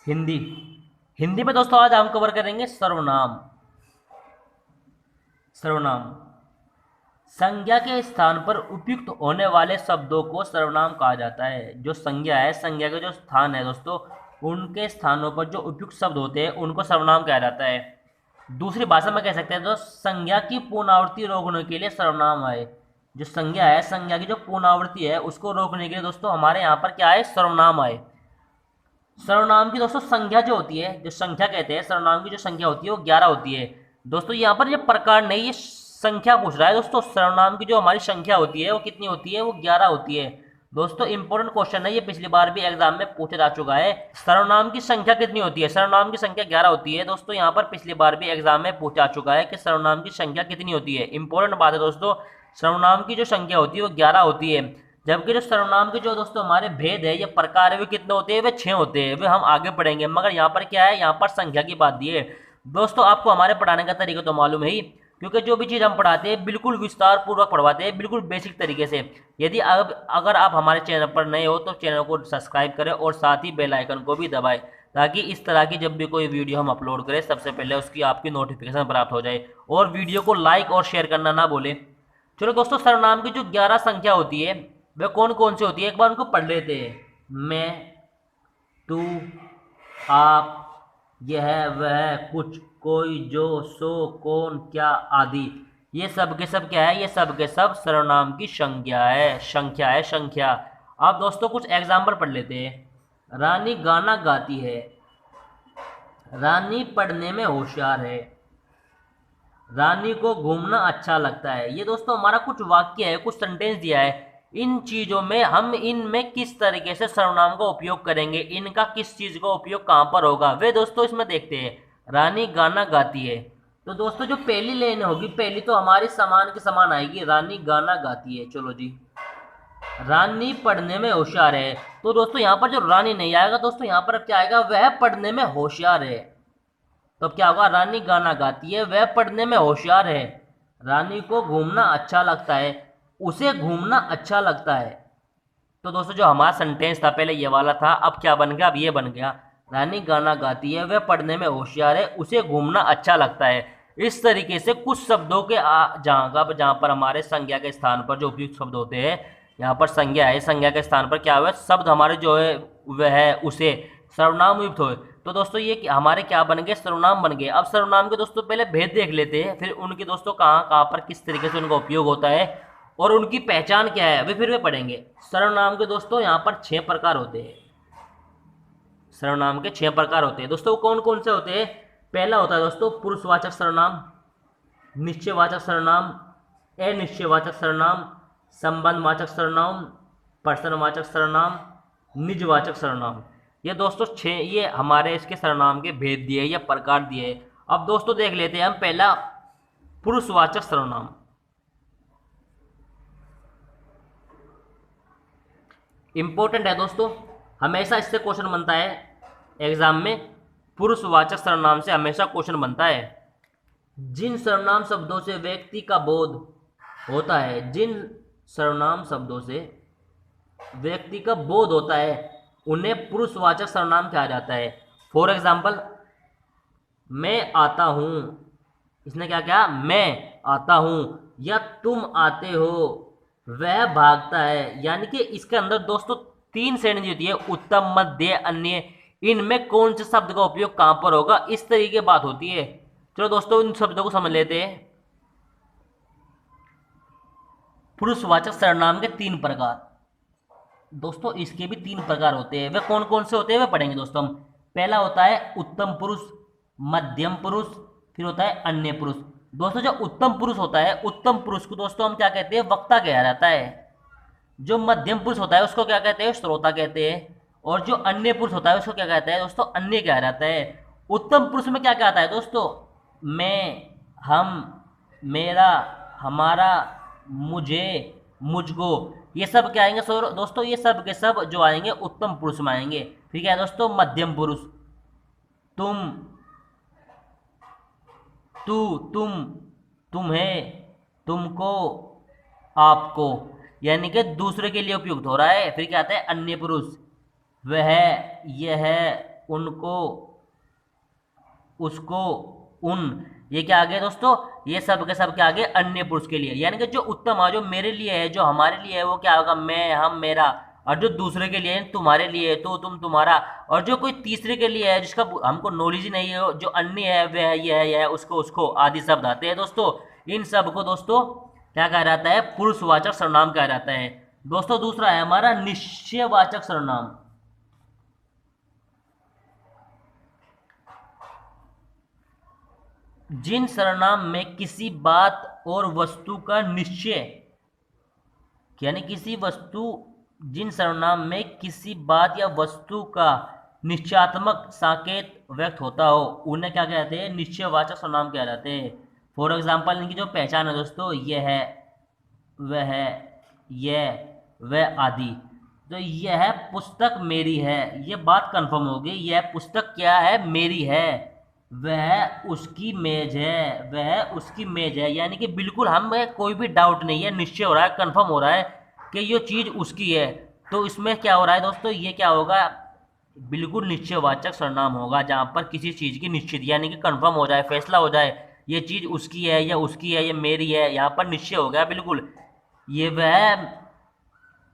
हिंदी। हिंदी में दोस्तों आज हम कवर करेंगे सर्वनाम। सर्वनाम संज्ञा के स्थान पर उपयुक्त होने वाले शब्दों को सर्वनाम कहा जाता है। जो संज्ञा है, संज्ञा के जो स्थान है दोस्तों, उनके स्थानों पर जो उपयुक्त शब्द होते हैं उनको सर्वनाम कहा जाता है। दूसरी भाषा में कह सकते हैं तो संज्ञा की पुनरावृत्ति रोकने के लिए सर्वनाम है। जो संज्ञा है, संज्ञा की जो पुनरावृत्ति है उसको रोकने के लिए दोस्तों हमारे यहाँ पर क्या है, सर्वनाम है। सर्वनाम की दोस्तों संख्या जो होती है, जो संख्या कहते हैं, सर्वनाम की जो संख्या होती है वो 11 होती है। दोस्तों यहाँ पर ये प्रकार नहीं, ये संख्या पूछ रहा है दोस्तों। सर्वनाम की जो हमारी संख्या होती है वो कितनी होती है, वो 11 होती है। दोस्तों इंपॉर्टेंट क्वेश्चन है ये, पिछली बार भी एग्जाम में पूछा जा चुका है। सर्वनाम की संख्या कितनी होती है, सर्वनाम की संख्या 11 होती है। दोस्तों यहाँ पर पिछली बार भी एग्जाम में पूछा जा चुका है कि सर्वनाम की संख्या कितनी होती है। इंपॉर्टेंट बात है दोस्तों, सर्वनाम की जो संख्या होती है वो 11 होती है। जबकि जो सर्वनाम के जो दोस्तों हमारे भेद है, ये प्रकार है, वे कितने होते हैं, वे 6 होते हैं। वे हम आगे पढ़ेंगे, मगर यहाँ पर क्या है, यहाँ पर संख्या की बात दी है। दोस्तों आपको हमारे पढ़ाने का तरीका तो मालूम है ही, क्योंकि जो भी चीज़ हम पढ़ाते हैं बिल्कुल विस्तार पूर्वक पढ़वाते हैं, बिल्कुल बेसिक तरीके से। यदि अब अगर आप हमारे चैनल पर नए हो तो चैनल को सब्सक्राइब करें और साथ ही बेल आइकन को भी दबाएं, ताकि इस तरह की जब भी कोई वीडियो हम अपलोड करें सबसे पहले उसकी आपकी नोटिफिकेशन प्राप्त हो जाए। और वीडियो को लाइक और शेयर करना ना भूलें। चलो दोस्तों, सर्वनाम की जो 11 संख्या होती है वे कौन कौन सी होती है, एक बार उनको पढ़ लेते हैं। मैं, तू, आप, यह, वह, कुछ, कोई, जो, सो, कौन, क्या आदि। ये सब के सब क्या है, ये सब के सब सर्वनाम की संज्ञा है, संख्या है, संख्या। अब दोस्तों कुछ एग्जाम्पल पढ़ लेते हैं। रानी गाना गाती है, रानी पढ़ने में होशियार है, रानी को घूमना अच्छा लगता है। ये दोस्तों हमारा कुछ वाक्य है, कुछ सेंटेंस दिया है। इन चीजों में हम इनमें किस तरीके से सर्वनाम का उपयोग करेंगे, इनका किस चीज का उपयोग कहां पर होगा, वे दोस्तों इसमें देखते हैं। रानी गाना गाती है, तो दोस्तों जो पहली लाइन होगी, पहली तो हमारी समान के समान आएगी, रानी गाना गाती है। चलो जी, रानी पढ़ने में होशियार है, तो दोस्तों यहाँ पर जो रानी नहीं आएगा दोस्तों, यहाँ पर अब क्या आएगा, वह पढ़ने में होशियार है। तो अब क्या होगा, रानी गाना गाती है, वह पढ़ने में होशियार है। रानी को घूमना अच्छा लगता है, उसे घूमना अच्छा लगता है। तो दोस्तों जो हमारा सेंटेंस था पहले ये वाला था, अब क्या बन गया, अब ये बन गया, रानी गाना गाती है, वह पढ़ने में होशियार है, उसे घूमना अच्छा लगता है। इस तरीके से कुछ शब्दों के जहाँ पर हमारे संज्ञा के स्थान पर जो उपयुक्त शब्द होते हैं, यहाँ पर संज्ञा है, संज्ञा के स्थान पर क्या हुआ, शब्द हमारे जो है वह है उसे सर्वनाम युक्त हो। तो दोस्तों ये हमारे क्या बन गए, सर्वनाम बन गए। अब सर्वनाम के दोस्तों पहले भेद देख लेते हैं, फिर उनकी दोस्तों कहाँ कहाँ पर किस तरीके से उनका उपयोग होता है और उनकी पहचान क्या है, वे फिर वे पढ़ेंगे। सर्वनाम के दोस्तों यहाँ पर 6 प्रकार होते हैं। सर्वनाम के 6 प्रकार होते हैं दोस्तों, कौन कौन से होते हैं। पहला होता है दोस्तों पुरुषवाचक सर्वनाम, निश्चयवाचक सर्वनाम, अनिश्चयवाचक सर्वनाम, संबंधवाचक सर्वनाम, प्रश्नवाचक सर्वनाम, निजवाचक सर्वनाम। ये दोस्तों 6 ये हमारे इसके सर्वनाम के भेद दिए या प्रकार दिए। अब दोस्तों देख लेते हैं हम पहला पुरुषवाचक सर्वनाम। इंपॉर्टेंट है दोस्तों, हमेशा इससे क्वेश्चन बनता है एग्जाम में। पुरुषवाचक सर्वनाम से हमेशा क्वेश्चन बनता है। जिन सर्वनाम शब्दों से व्यक्ति का बोध होता है, जिन सर्वनाम शब्दों से व्यक्ति का बोध होता है उन्हें पुरुषवाचक सर्वनाम कहा जाता है। फॉर एग्जाम्पल, मैं आता हूं, इसने क्या कहा, मैं आता हूं, या तुम आते हो, वह भागता है। यानी कि इसके अंदर दोस्तों 3 श्रेणी होती है, उत्तम, मध्य, अन्य। इनमें कौन से शब्द का उपयोग कहां पर होगा, इस तरीके की बात होती है। चलो दोस्तों इन शब्दों को समझ लेते हैं। पुरुषवाचक सर्वनाम के 3 प्रकार दोस्तों, इसके भी 3 प्रकार होते हैं। वे कौन कौन से होते हैं वे पढ़ेंगे दोस्तों हम। पहला होता है उत्तम पुरुष, मध्यम पुरुष, फिर होता है अन्य पुरुष। दोस्तों जो उत्तम पुरुष होता है, उत्तम पुरुष को दोस्तों हम क्या कहते हैं, वक्ता कहा जाता है। जो मध्यम पुरुष होता है उसको क्या कहते हैं, श्रोता कहते हैं। और जो अन्य पुरुष होता है उसको क्या कहते हैं दोस्तों, अन्य कहा जाता है। उत्तम पुरुष में क्या क्या आता है दोस्तों, मैं, हम, मेरा, हमारा, मुझे, मुझको, ये सब क्या आएंगे दोस्तों, ये सब के सब जो आएंगे उत्तम पुरुष में आएंगे। फिर क्या है दोस्तों, मध्यम पुरुष, तुम, तू, तुम, तुम्हें, तुमको, आपको, यानी कि दूसरे के लिए उपयुक्त हो रहा है। फिर क्या आता है, अन्य पुरुष, वह, यह, उनको, उसको, उन, ये क्या आ गया दोस्तों, ये सब के सब क्या आ गए अन्य पुरुष के लिए। यानी कि जो उत्तम है, जो मेरे लिए है, जो हमारे लिए है, वो क्या होगा मैं, हम, मेरा। और जो दूसरे के लिए है, तुम्हारे लिए है, तो तुम, तुम्हारा। और जो कोई तीसरे के लिए है जिसका हमको नॉलेज ही नहीं है, जो अन्य है, वह है, ये है, उसको, उसको आदि शब्द आते हैं दोस्तों। इन सब को दोस्तों क्या कहा जाता है, पुरुषवाचक सर्वनाम कहा जाता है दोस्तों। दूसरा है हमारा निश्चयवाचक सर्वनाम। जिन सर्वनाम में किसी बात और वस्तु का निश्चय, यानी किसी वस्तु, जिन सर्वनाम में किसी बात या वस्तु का निश्चयात्मक संकेत व्यक्त होता हो, उन्हें क्या कहते हैं, निश्चयवाचक सर्वनाम कहलाते हैं। फॉर एग्जाम्पल इनकी जो पहचान है दोस्तों, यह है, वह है, यह, वह आदि। तो यह पुस्तक मेरी है, ये बात कंफर्म होगी, यह पुस्तक क्या है, मेरी है। वह उसकी मेज है, वह उसकी मेज है, यानी कि बिल्कुल हमें कोई भी डाउट नहीं है, निश्चय हो रहा है, कंफर्म हो रहा है कि ये चीज़ उसकी है। तो इसमें क्या हो रहा है दोस्तों, ये क्या होगा, बिल्कुल निश्चयवाचक सर्वनाम होगा, जहाँ पर किसी चीज़ की निश्चित यानी कि कंफर्म हो जाए, फैसला हो जाए, ये चीज़ उसकी है या उसकी है, ये मेरी है, यहाँ पर निश्चय हो गया बिल्कुल। ये वह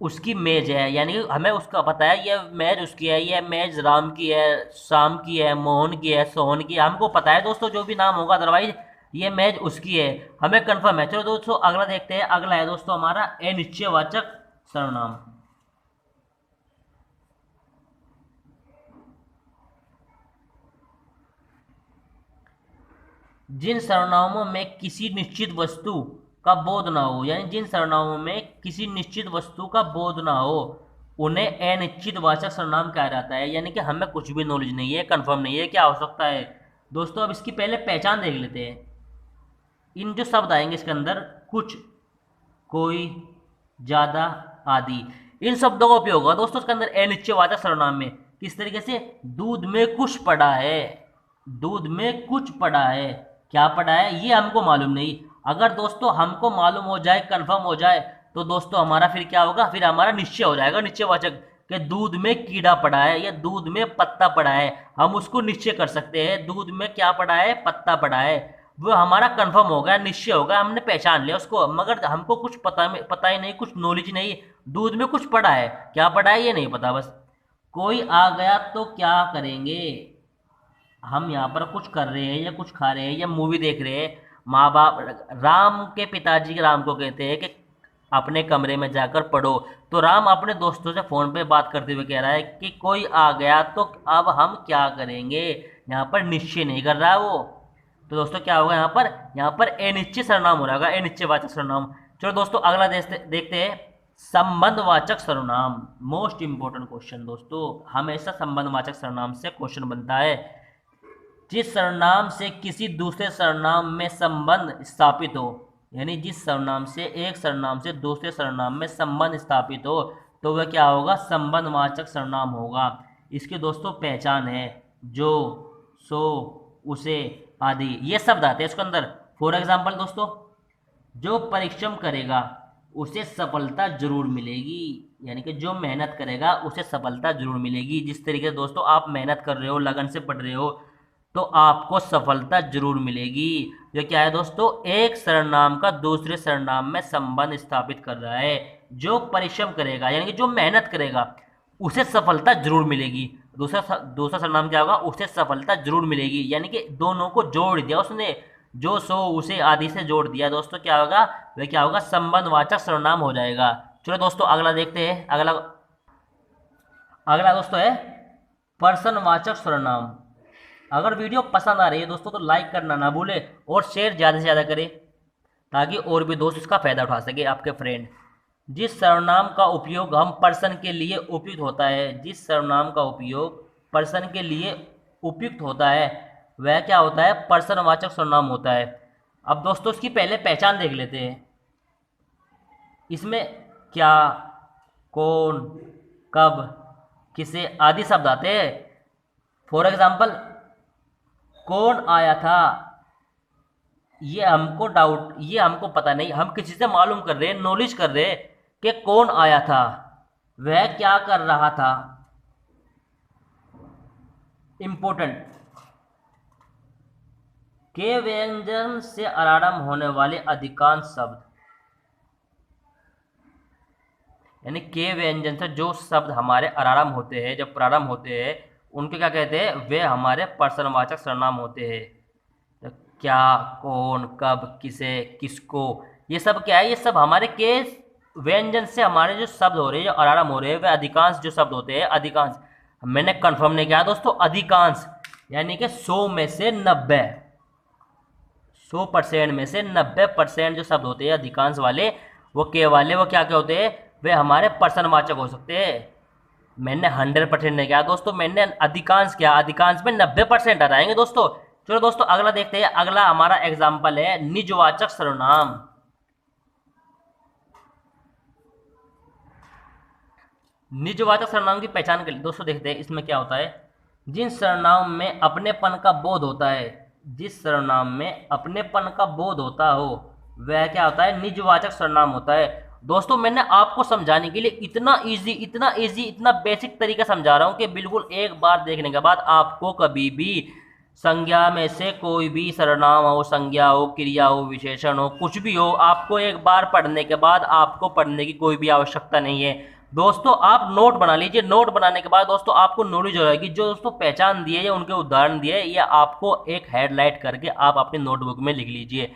उसकी मेज है, यानी कि हमें उसका पता है ये मेज उसकी है, ये मेज राम की है, श्याम की है, मोहन की है, सोहन की है, हमको पता है दोस्तों जो भी नाम होगा, अदरवाइज ये मेज उसकी है, हमें कंफर्म है। चलो दोस्तों अगला देखते हैं। अगला है दोस्तों हमारा अनिश्चयवाचक सर्वनाम। जिन सर्वनामों में किसी निश्चित वस्तु का बोध ना हो, यानी जिन सर्वनामों में किसी निश्चित वस्तु का बोध ना हो, उन्हें अनिश्चित वाचक सर्वनाम कहा जाता है। यानी कि हमें कुछ भी नॉलेज नहीं है, कंफर्म नहीं है क्या हो सकता है दोस्तों। अब इसकी पहले पहचान देख लेते हैं। इन जो शब्द आएंगे इसके अंदर, कुछ, कोई, ज्यादा आदि, इन शब्दों का उपयोग होगा दोस्तों इसके अंदर अनिश्चयवाचक सर्वनाम में। किस तरीके से, दूध में कुछ पड़ा है, दूध में कुछ पड़ा है, क्या पड़ा है ये हमको मालूम नहीं। अगर दोस्तों हमको मालूम हो जाए, कंफर्म हो जाए, तो दोस्तों हमारा फिर क्या होगा, फिर हमारा निश्चय हो जाएगा, निश्चयवाचक, कि दूध में कीड़ा पड़ा है या दूध में पत्ता पड़ा है, हम उसको निश्चय कर सकते हैं, दूध में क्या पड़ा है, पत्ता पड़ा है, वो हमारा कंफर्म हो गया, निश्चय हो गया, हमने पहचान लिया उसको। मगर हमको कुछ पता ही नहीं, कुछ नॉलेज नहीं, दूध में कुछ पड़ा है, क्या पड़ा है ये नहीं पता बस। कोई आ गया तो क्या करेंगे, हम यहाँ पर कुछ कर रहे हैं या कुछ खा रहे हैं या मूवी देख रहे हैं, माँ बाप, राम के पिताजी राम को कहते हैं कि अपने कमरे में जाकर पढ़ो, तो राम अपने दोस्तों से फ़ोन पे बात करते हुए कह रहा है कि कोई आ गया तो अब हम क्या करेंगे, यहाँ पर निश्चय नहीं कर रहा है वो। तो दोस्तों क्या होगा यहाँ पर अनिश्चित सर्वनाम हो रहा होगा, अनिश्चयवाचक सर्वनाम। चलो दोस्तों अगला देखते हैं, संबंधवाचक सर्वनाम। मोस्ट इंपोर्टेंट क्वेश्चन दोस्तों, हमेशा संबंधवाचक सर्वनाम से क्वेश्चन बनता है। जिस सर्वनाम से किसी दूसरे सर्वनाम में संबंध स्थापित हो, यानी जिस सर्वनाम से एक सर्वनाम से दूसरे सर्वनाम में संबंध स्थापित हो, तो वह क्या होगा, संबंधवाचक सर्वनाम होगा। इसकी दोस्तों पहचान है, जो, सो, उसे आदि, ये शब्द आते हैं इसके अंदर। फॉर एग्जाम्पल दोस्तों, जो परिश्रम करेगा उसे सफलता जरूर मिलेगी, यानी कि जो मेहनत करेगा उसे सफलता जरूर मिलेगी। जिस तरीके से दोस्तों आप मेहनत कर रहे हो, लगन से पढ़ रहे हो, तो आपको सफलता जरूर मिलेगी। ये क्या है दोस्तों, एक सर्वनाम का दूसरे सर्वनाम में संबंध स्थापित कर रहा है। जो परिश्रम करेगा यानी कि जो मेहनत करेगा उसे सफलता जरूर मिलेगी। दूसरा दूसरा सर्वनाम क्या होगा, उसे सफलता जरूर मिलेगी, यानी कि दोनों को जोड़ दिया उसने, जो, सो, उसे आदि से जोड़ दिया दोस्तों, क्या होगा, वह क्या होगा, संबंधवाचक सर्वनाम हो जाएगा। चलो दोस्तों अगला देखते हैं। अगला अगला दोस्तों है पर्सनवाचक सर्वनाम। अगर वीडियो पसंद आ रही है दोस्तों तो लाइक करना ना भूले और शेयर ज़्यादा से ज़्यादा करें, ताकि और भी दोस्त इसका फ़ायदा उठा सके, आपके फ्रेंड। जिस सर्वनाम का उपयोग हम पर्सन के लिए उपयुक्त होता है, जिस सर्वनाम का उपयोग पर्सन के लिए उपयुक्त होता है, वह क्या होता है, पर्सनवाचक सर्वनाम होता है। अब दोस्तों इसकी पहले पहचान देख लेते हैं। इसमें क्या, कौन, कब, किसे आदि शब्द आते हैं। फॉर एग्जाम्पल, कौन आया था, ये हमको डाउट, ये हमको पता नहीं, हम किसी से मालूम कर रहे हैं, नॉलेज कर रहे हैं कि कौन आया था, वह क्या कर रहा था। इंपॉर्टेंट, के व्यंजन से आरंभ होने वाले अधिकांश शब्द, यानी के व्यंजन से जो शब्द हमारे आरंभ होते हैं, जब प्रारंभ होते हैं, उनके क्या कहते हैं, वे हमारे प्रश्नवाचक सर्वनाम होते हैं। तो क्या, कौन, कब, किसे, किसको, ये सब क्या है, ये सब हमारे के व्यंजन से हमारे जो शब्द हो रहे हैं, जो आरंभ हो रहे हैं, वे अधिकांश जो शब्द होते हैं, अधिकांश, मैंने कंफर्म नहीं किया दोस्तों, अधिकांश यानी कि 100 में से 90, 100% में से 90% जो शब्द होते हैं अधिकांश वाले, वो के वाले, वो क्या क्या होते हैं, वे हमारे प्रश्नवाचक हो सकते हैं। मैंने 100% नहीं किया दोस्तों, मैंने अधिकांश किया, अधिकांश में 90% आ जाएंगे दोस्तों। चलो दोस्तों अगला देखते हैं, अगला हमारा एग्जाम्पल है निजवाचक सर्वनाम। निजवाचक सर्वनाम की पहचान के लिए दोस्तों देखते हैं इसमें क्या होता है। जिन सर्वनाम में अपनेपन का बोध होता है, जिस सर्वनाम में अपनेपन का बोध होता हो, वह क्या होता है, निजवाचक सर्वनाम होता है। दोस्तों मैंने आपको समझाने के लिए इतना इजी इतना बेसिक तरीका समझा रहा हूं कि बिल्कुल एक बार देखने के बाद आपको कभी भी संज्ञा में से कोई भी सर्वनाम हो, संज्ञा हो, क्रिया हो, विशेषण हो, कुछ भी हो, आपको एक बार पढ़ने के बाद आपको पढ़ने की कोई भी आवश्यकता नहीं है। दोस्तों आप नोट बना लीजिए, नोट बनाने के बाद दोस्तों आपको नॉलेज हो जाएगी। जो दोस्तों पहचान दिए या उनके उदाहरण दिए, या आपको एक हेडलाइट करके आप अपनी नोटबुक में लिख लीजिए,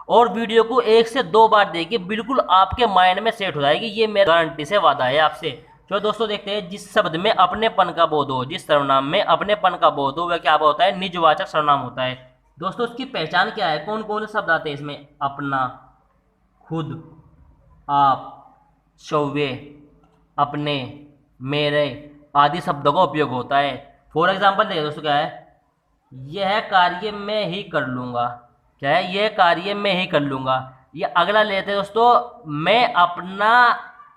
और वीडियो को 1 से 2 बार देखिए, बिल्कुल आपके माइंड में सेट हो जाएगी, ये मेरा गारंटी से वादा है आपसे। चलो दोस्तों देखते हैं, जिस शब्द में अपनेपन का बोध हो, जिस सर्वनाम में अपनेपन का बोध हो, वह क्या होता है, निजवाचक सर्वनाम होता है। दोस्तों उसकी पहचान क्या है, कौन कौन से शब्द आते हैं इसमें, अपना, खुद, आप, शौर्य, अपने, मेरे आदि शब्दों का उपयोग होता है। फॉर एग्जाम्पल देखिए दोस्तों क्या है, यह कार्य मैं ही कर लूंगा, क्या है, यह कार्य मैं ही कर लूंगा। ये अगला लेते हैं दोस्तों, मैं अपना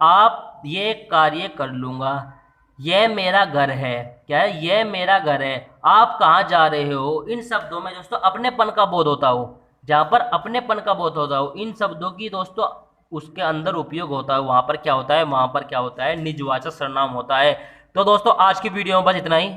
आप ये कार्य कर लूंगा। यह मेरा घर है, क्या है, यह मेरा घर है। आप कहाँ जा रहे हो, इन शब्दों में दोस्तों अपनेपन का बोध होता हो, जहां पर अपनेपन का बोध होता हो, इन शब्दों की दोस्तों उसके अंदर उपयोग होता है, वहां पर क्या होता है, वहां पर क्या होता है, निजवाचक सर्वनाम होता है। तो दोस्तों आज की वीडियो में बस इतना ही।